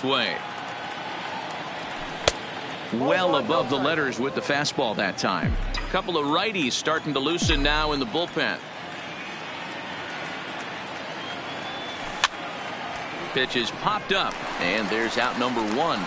way. Well above the letters with the fastball that time. A couple of righties starting to loosen now in the bullpen. Pitch is popped up, and there's out number one.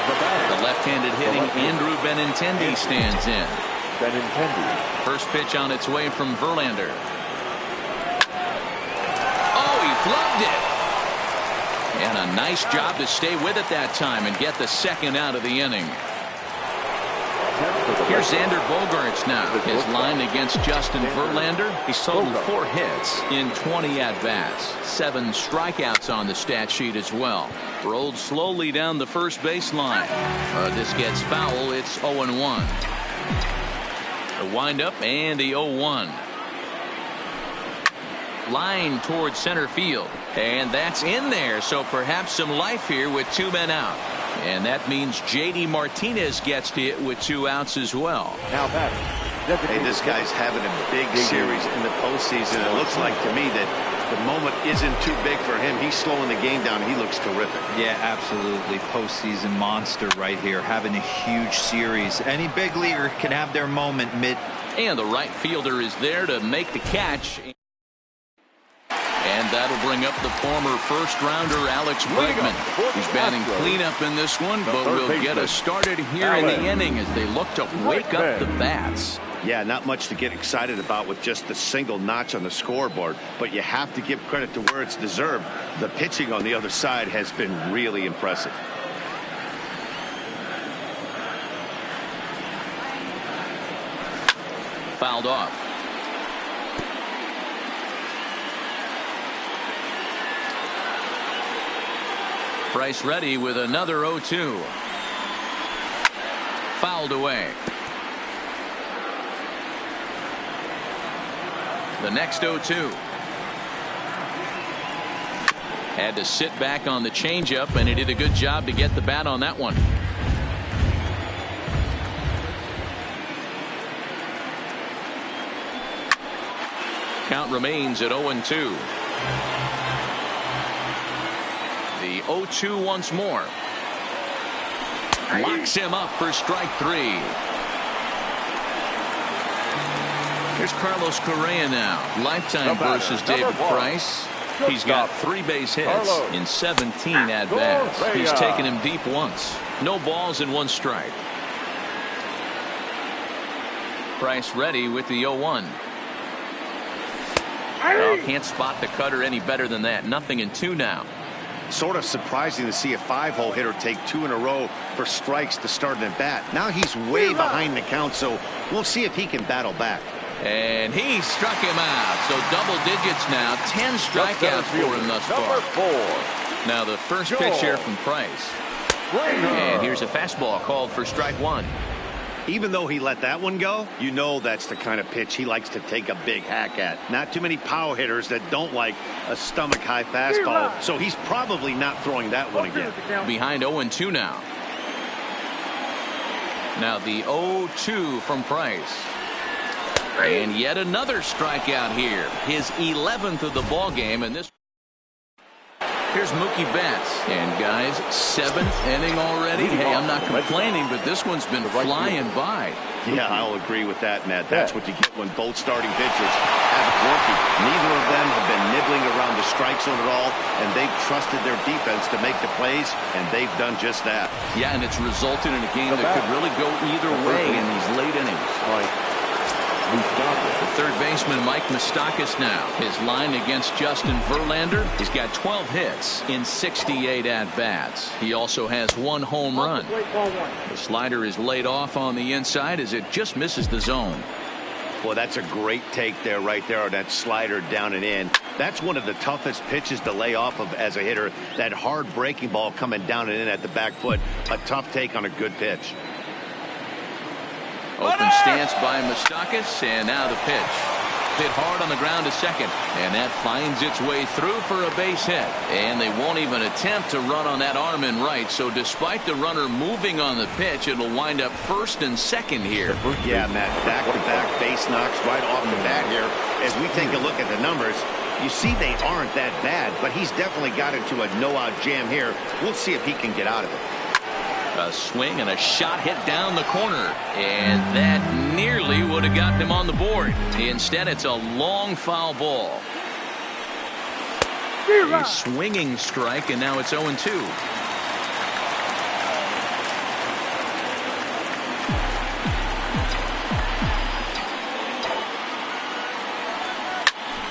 The left-handed hitting Andrew Benintendi stands in. First pitch on its way from Verlander. Oh, he gloved it. And a nice job to stay with it that time and get the second out of the inning. Here's Xander Bogaerts now. His line against Justin Verlander. He's totaled 4 hits in 20 at-bats. 7 strikeouts on the stat sheet as well. Rolled slowly down the first baseline. This gets foul. It's 0-1. The windup and the 0-1. Line towards center field, and that's in there, so perhaps some life here with 2 men out, and that means JD Martinez gets to it with 2 outs as well. Now batting. Hey, this guy's having a big series in the postseason. It looks like to me that the moment isn't too big for him. He's slowing the game down. He looks terrific. Yeah, absolutely. Postseason monster right here, having a huge series. Any big leaguer can have their moment mid. And the right fielder is there to make the catch. And that'll bring up the former first-rounder Alex Bregman. He's batting cleanup in this one, but will get us started here in the inning as they look to wake up the bats. Yeah, not much to get excited about with just the single notch on the scoreboard, but you have to give credit to where it's deserved. The pitching on the other side has been really impressive. Fouled off. Bryce ready with another 0-2. Fouled away. The next 0-2. Had to sit back on the changeup, and he did a good job to get the bat on that one. Count remains at 0-2. The 0-2 once more. Locks him up for strike 3. Here's Carlos Correa now. Lifetime versus David Price. He's got 3 base hits in 17 at-bats. He's taken him deep once. No balls and 1 strike. Price ready with the 0-1. Oh, can't spot the cutter any better than that. 0-2 now. Sort of surprising to see a 5-hole hitter take 2 in a row for strikes to start an at-bat. Now he's way behind the count, so we'll see if he can battle back. And he struck him out. So double digits now. 10 strikeouts for him thus far. Now the first pitch here from Price. And here's a fastball called for strike 1. Even though he let that one go, you know that's the kind of pitch he likes to take a big hack at. Not too many power hitters that don't like a stomach-high fastball, so he's probably not throwing that one again. Behind 0-2 now. Now the 0-2 from Price. And yet another strikeout here. His 11th of the ball game, and this. Here's Mookie Betts. And guys, 7th inning already. Hey, I'm not complaining, but this one's been flying by. Yeah, I'll agree with that, Matt. That's what you get when both starting pitchers have it working. Neither of them have been nibbling around the strike zone at all, and they've trusted their defense to make the plays, and they've done just that. Yeah, and it's resulted in a game that could really go either way in these late innings. The third baseman, Mike Moustakas now. His line against Justin Verlander. He's got 12 hits in 68 at-bats. He also has 1 home run. The slider is laid off on the inside as it just misses the zone. Well, that's a great take there, right there, on that slider down and in. That's one of the toughest pitches to lay off of as a hitter. That hard breaking ball coming down and in at the back foot. A tough take on a good pitch. Open stance by Moustakas, and now the pitch. Hit hard on the ground to second, and that finds its way through for a base hit. And they won't even attempt to run on that arm in right, so despite the runner moving on the pitch, it'll wind up first and second here. Yeah, Matt, back-to-back base knocks right off the bat here. As we take a look at the numbers, You see, they aren't that bad, but he's definitely got into a no-out jam here. We'll see if he can get out of it. A swing and a shot hit down the corner, and that nearly would have gotten him on the board. Instead, it's a long foul ball. A swinging strike, and now it's 0-2.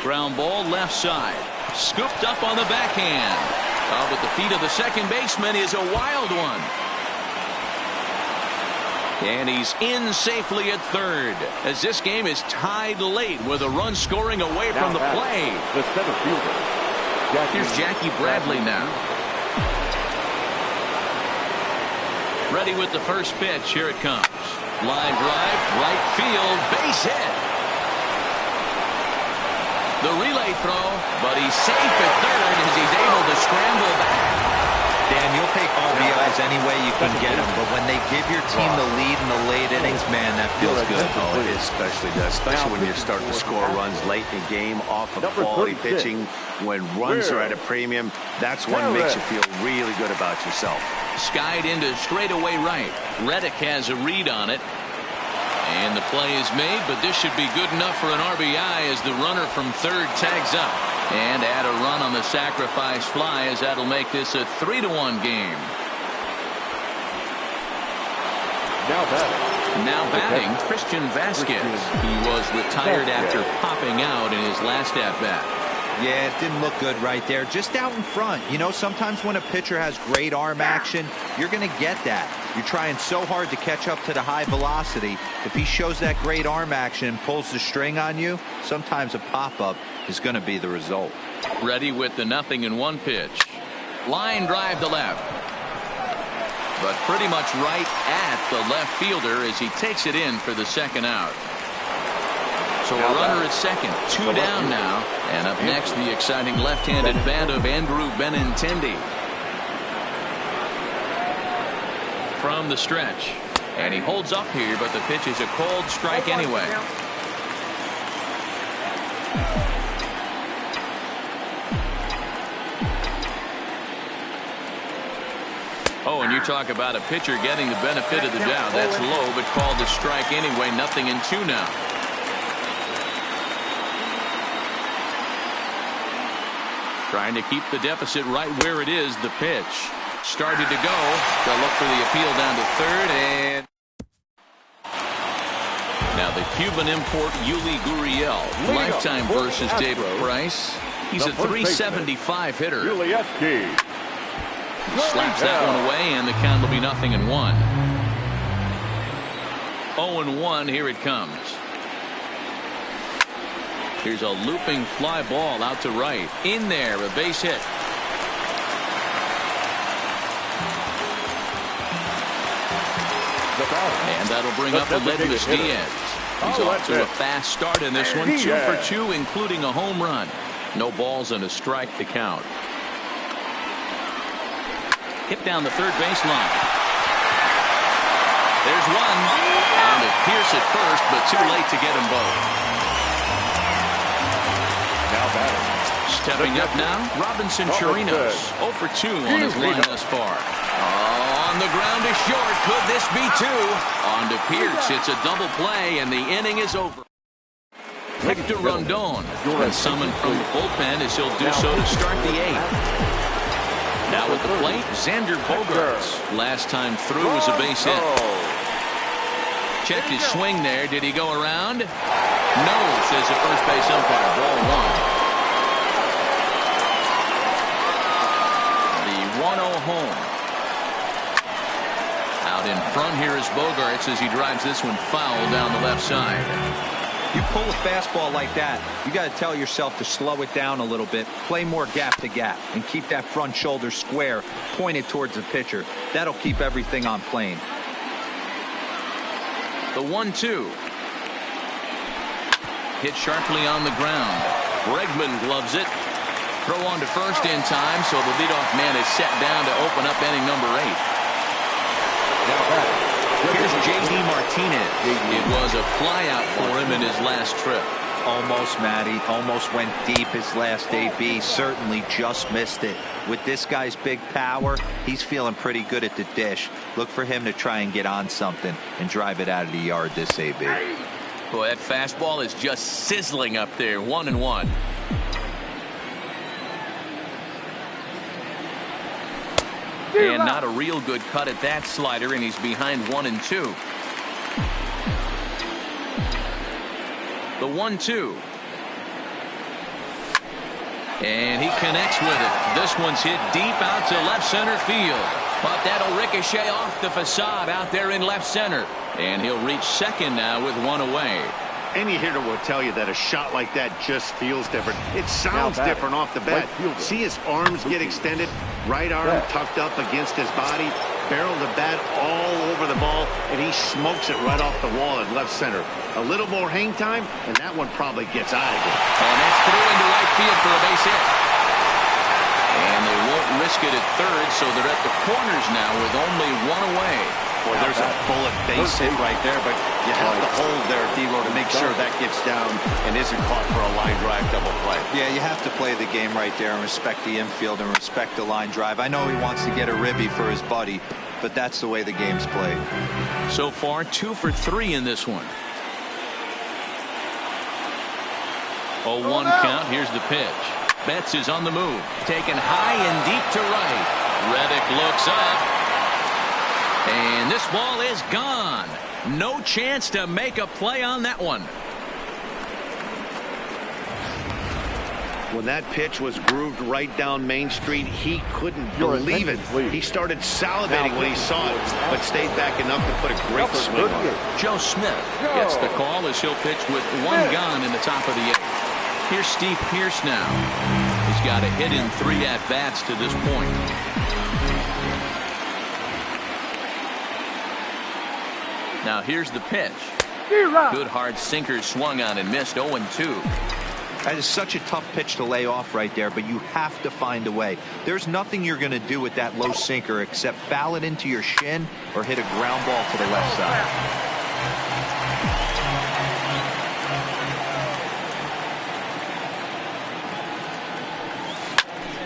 Ground ball left side. Scooped up on the backhand. But the feet of the second baseman is a wild one. And he's in safely at third, as this game is tied late with a run scoring away from the play. The center fielder. Here's Jackie Bradley now. Ready with the first pitch. Here it comes. Line drive, right field, base hit. The relay throw, but he's safe at third as he's able to scramble back. Dan, you'll take RBIs any way you can get them, but when they give your team the lead in the late innings, man, that feels good. Oh, it especially does, especially when you're starting to score runs late in the game off of quality pitching. When runs are at a premium, that's what makes you feel really good about yourself. Skied into straightaway right. Reddick has a read on it. And the play is made, but this should be good enough for an RBI as the runner from third tags up. And add a run on the sacrifice fly, as that'll make this a 3-1 game. Now batting, Christian Vasquez. He was retired after popping out in his last at-bat. Yeah, it didn't look good right there. Just out in front. You know, sometimes when a pitcher has great arm action, you're going to get that. You're trying so hard to catch up to the high velocity. If he shows that great arm action and pulls the string on you, sometimes a pop-up is going to be the result. Ready with the 0-1 pitch. Line drive to left. But pretty much right at the left fielder as he takes it in for the second out. So a runner at second, 2 down now. And up next, the exciting left-handed bat of Andrew Benintendi. From the stretch. And he holds up here, but the pitch is a cold strike anyway. Oh, and you talk about a pitcher getting the benefit of the doubt. That's low, but called a strike anyway. 0-2 now. Trying to keep the deficit right where it is. The pitch started to go. They'll look for the appeal down to third. And now the Cuban import Yuli Gurriel. Lifetime versus David Price. He's a .375 hitter. Slaps that one away, and the count will be 0-1. 0-1. Here it comes. Here's a looping fly ball out to right. In there, a base hit. And that'll bring up Aledmys Diaz. He's off to a fast start in this one. 2 for 2, including a home run. No balls and a strike to count. Hit down the third baseline. There's one. And it Pierce at first, but too late to get them both. Stepping up now, Robinson Chirinos. 0 for 2 on his line thus far. On the ground is short. Could this be 2? On to Pierce. It's a double play, and the inning is over. Hector Rondon been summoned from the bullpen as he'll do so to start the 8th. Now at the plate, Xander Bogaerts. Last time through was a base hit. Check his swing there. Did he go around? No, says the first base umpire. Ball 1. The 1-0 home. Out in front here is Bogaerts as he drives this one foul down the left side. You pull a fastball like that, you got to tell yourself to slow it down a little bit, play more gap to gap, and keep that front shoulder square pointed towards the pitcher. That'll keep everything on plane. The 1-2. Hit sharply on the ground. Bregman gloves it. Throw on to first in time, so the leadoff man is set down to open up inning number 8. Here's J.D. Martinez. It was a flyout for him in his last trip. Almost, Matty. Almost went deep his last AB. Certainly just missed it. With this guy's big power, he's feeling pretty good at the dish. Look for him to try and get on something and drive it out of the yard this AB. Boy, that fastball is just sizzling up there. 1-1. And not a real good cut at that slider, and he's behind 1-2. The 1-2. And he connects with it. This one's hit deep out to left center field. But that'll ricochet off the facade out there in left center. And he'll reach second now with one away. Any hitter will tell you that a shot like that just feels different. It sounds different off the bat. See his arms get extended, right arm tucked up against his body, barrel the bat all over the ball, and he smokes it right off the wall in left center. A little more hang time, and that one probably gets out of it. And that's through into right field for a base hit. And they won't risk it at third, so they're at the corners now with only one away. Well, there's a bullet base hit right there, but you have to hold there, D'Lo, to make sure that gets down and isn't caught for a line drive double play. Yeah, you have to play the game right there and respect the infield and respect the line drive. I know he wants to get a ribby for his buddy, but that's the way the game's played. So far, 2 for 3 in this one. 0-1 count. Here's the pitch. Betts is on the move. Taken high and deep to right. Reddick looks up. And this ball is gone. No chance to make a play on that one. When that pitch was grooved right down Main Street, he couldn't believe it. He started salivating when he saw it, but stayed back enough to put a great swing on it. Joe Smith gets the call as he'll pitch with one gone in the top of the 8th. Here's Steve Pearce now. He's got a hit in 3 at-bats to this point. Now here's the pitch. Good hard sinker swung on and missed. 0-2. That is such a tough pitch to lay off right there, but you have to find a way. There's nothing you're going to do with that low sinker except foul it into your shin or hit a ground ball to the left side.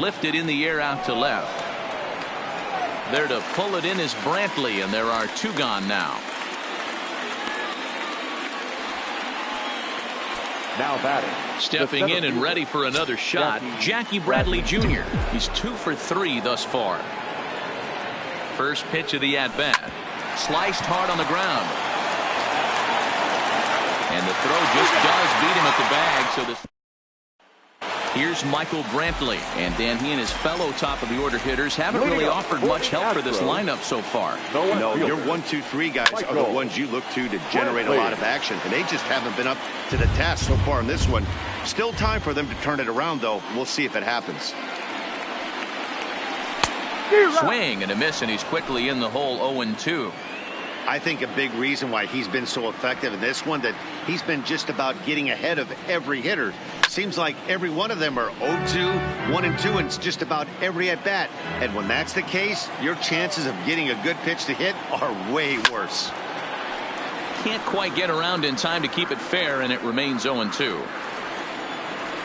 Lifted in the air out to left. There to pull it in is Brantley, and there are 2 gone now. Now batting. Stepping in and ready for another shot, Jackie Bradley Jr. He's 2 for 3 thus far. First pitch of the at-bat. Sliced hard on the ground. And the throw just does beat him at the bag. So this. Here's Michael Brantley. And Dan, he and his fellow top-of-the-order hitters haven't really offered much help for this lineup so far. No, your 1, 2, 3 guys are the ones you look to generate a lot of action, and they just haven't been up to the task so far in this one. Still time for them to turn it around, though. We'll see if it happens. Swing and a miss, and he's quickly in the hole. 0-2. I think a big reason why he's been so effective in this one that he's been just about getting ahead of every hitter. Seems like every one of them are 0-2, 1-2, and it's just about every at bat. And when that's the case, your chances of getting a good pitch to hit are way worse. Can't quite get around in time to keep it fair, and it remains 0-2.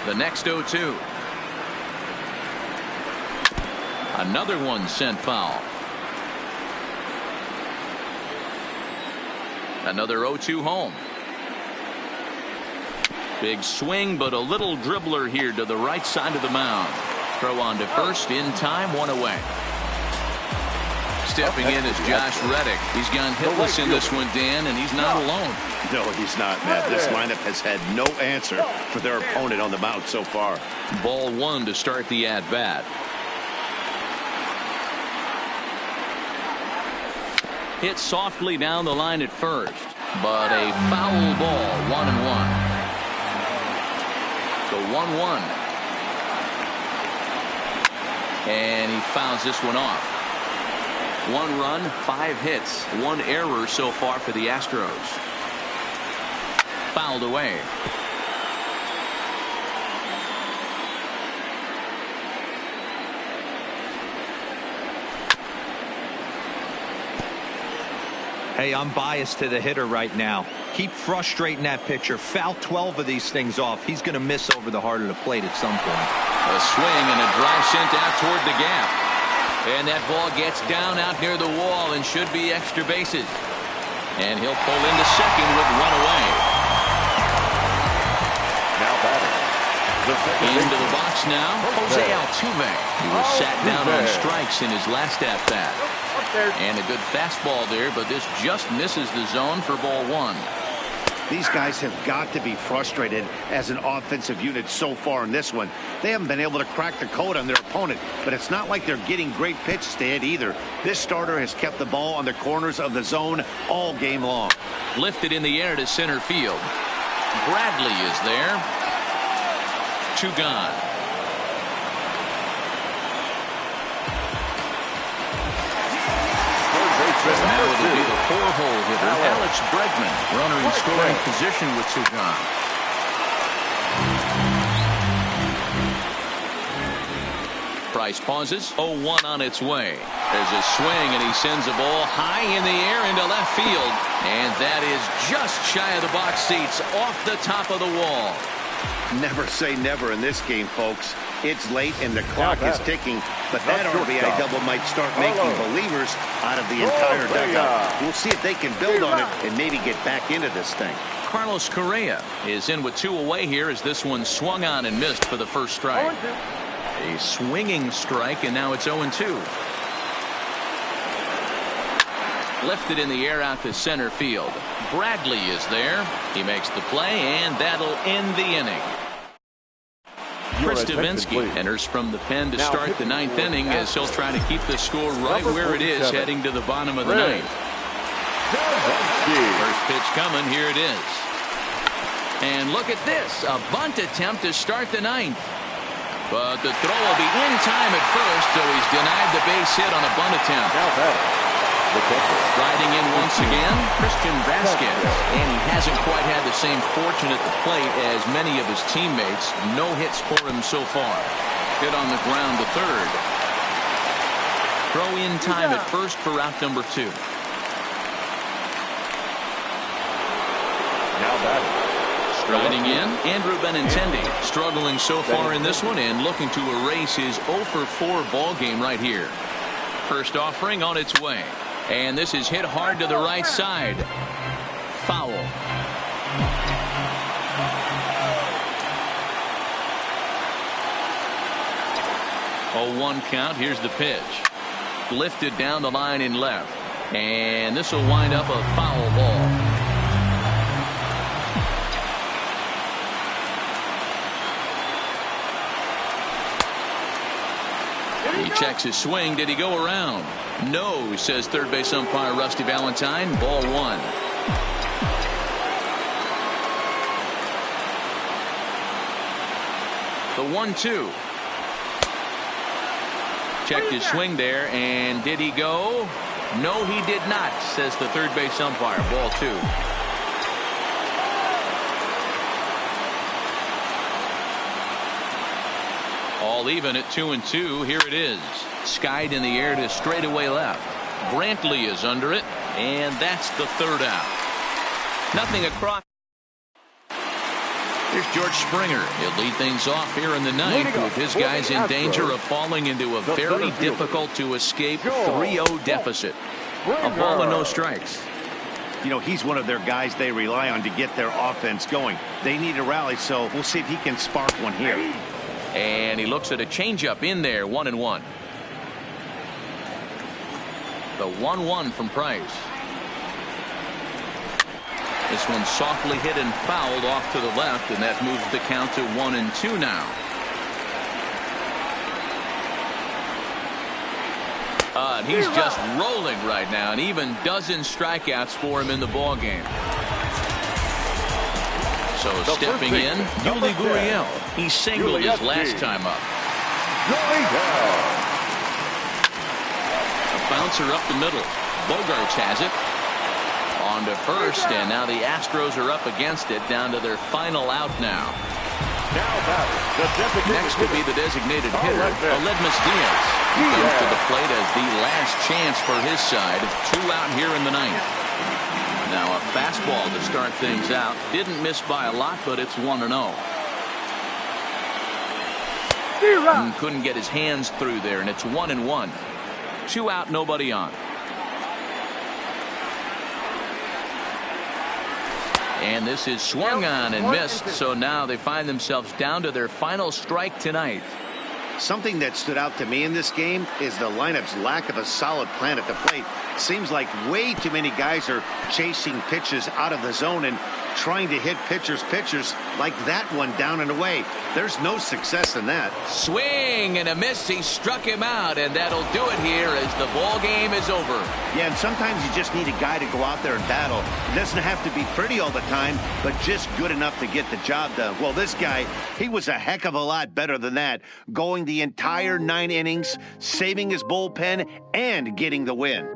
The next 0-2. Another one sent foul. Another 0-2 home. Big swing, but a little dribbler here to the right side of the mound. Throw on to first in time, 1 away. Stepping in is Josh Reddick. He's gone hitless in this one, Dan, and he's not alone. No, he's not, Matt. This lineup has had no answer for their opponent on the mound so far. Ball 1 to start the at-bat. Hit softly down the line at first, but a foul ball. 1-1. So 1-1. And he fouls this one off. 1 run, 5 hits, 1 error so far for the Astros. Fouled away. Hey, I'm biased to the hitter right now. Keep frustrating that pitcher. Foul 12 of these things off. He's going to miss over the heart of the plate at some point. A swing and a drive sent out toward the gap. And that ball gets down out near the wall and should be extra bases. And he'll pull into second with one away. Now batting. Into the box now, Jose Altuve. He was sat down on strikes in his last at-bat. And a good fastball there, but this just misses the zone for ball one. These guys have got to be frustrated as an offensive unit so far in this one. They haven't been able to crack the code on their opponent, but it's not like they're getting great pitches to hit either. This starter has kept the ball on the corners of the zone all game long. Lifted in the air to center field. Bradley is there. 2 gone. Now it'll be the 4-hole hitter, Alex Bregman. Runner in scoring position with 2 gone. Price pauses. 0-1 on its way. There's a swing, and he sends a ball high in the air into left field. And that is just shy of the box seats, off the top of the wall. Never say never in this game, folks. It's late and the clock is ticking, but that RBI double might start making believers out of the entire dugout. We'll see if they can build on it and maybe get back into this thing. Carlos Correa is in with 2 away here as this one swung on and missed for the first strike. A swinging strike, and now it's 0-2. Lifted in the air out to center field. Bradley is there. He makes the play, and that'll end the inning. Chris Davinsky enters from the pen to start the 9th inning as he'll try to keep the score right where it is heading to the bottom of the 9th. First pitch coming. Here it is. And look at this. A bunt attempt to start the 9th. But the throw will be in time at first, so he's denied the base hit on a bunt attempt. Riding in once again, Christian Vasquez. And he hasn't quite had the same fortune at the plate as many of his teammates. No hits for him so far. Hit on the ground to third. Throw in time at first for out number 2. Now batting. Riding in, Andrew Benintendi, struggling so far in this one and looking to erase his 0-for-4 ball game right here. First offering on its way. And this is hit hard to the right side. Foul. Oh, 1 count. Here's the pitch. Lifted down the line in left. And this will wind up a foul ball. He checks his swing. Did he go around? No, says third base umpire Rusty Valentine. Ball 1. The 1-2. Checked his swing there, and did he go? No, he did not, says the third base umpire. Ball 2. All even at 2-2. Here it is. Skied in the air to straightaway left. Brantley is under it, and that's the 3rd out. Nothing across. Here's George Springer. He'll lead things off here in the 9th with his guys in danger of falling into a very difficult to escape 3-0 deficit. A ball and no strikes. You know, he's one of their guys they rely on to get their offense going. They need a rally, so we'll see if he can spark one here. And he looks at a changeup in there. 1-1. The 1-1 from Price. This one softly hit and fouled off to the left, and that moves the count to 1-2 now. And he's just rolling right now, and even dozen strikeouts for him in the ball game. So stepping in, Yuli Gurriel. He singled his last time up. A bouncer up the middle. Bogarts has it. On to first, and now the Astros are up against it, down to their final out now. Next will be the designated hitter, Aledmys Diaz. He comes to the plate as the last chance for his side. 2 out here in the 9th. Now a fastball to start things out. Didn't miss by a lot, but it's 1-0. Couldn't get his hands through there, and it's 1-1. 2 out, nobody on. And this is swung on and missed, so now they find themselves down to their final strike tonight. Something that stood out to me in this game is the lineup's lack of a solid plan at the plate. Seems like way too many guys are chasing pitches out of the zone and trying to hit pitchers like that one down and away. There's no success in that. Swing and a miss. He struck him out, and that'll do it here as the ball game is over. Yeah, and sometimes you just need a guy to go out there and battle. It doesn't have to be pretty all the time, but just good enough to get the job done. Well, this guy, he was a heck of a lot better than that, going the entire 9 innings, saving his bullpen, and getting the win.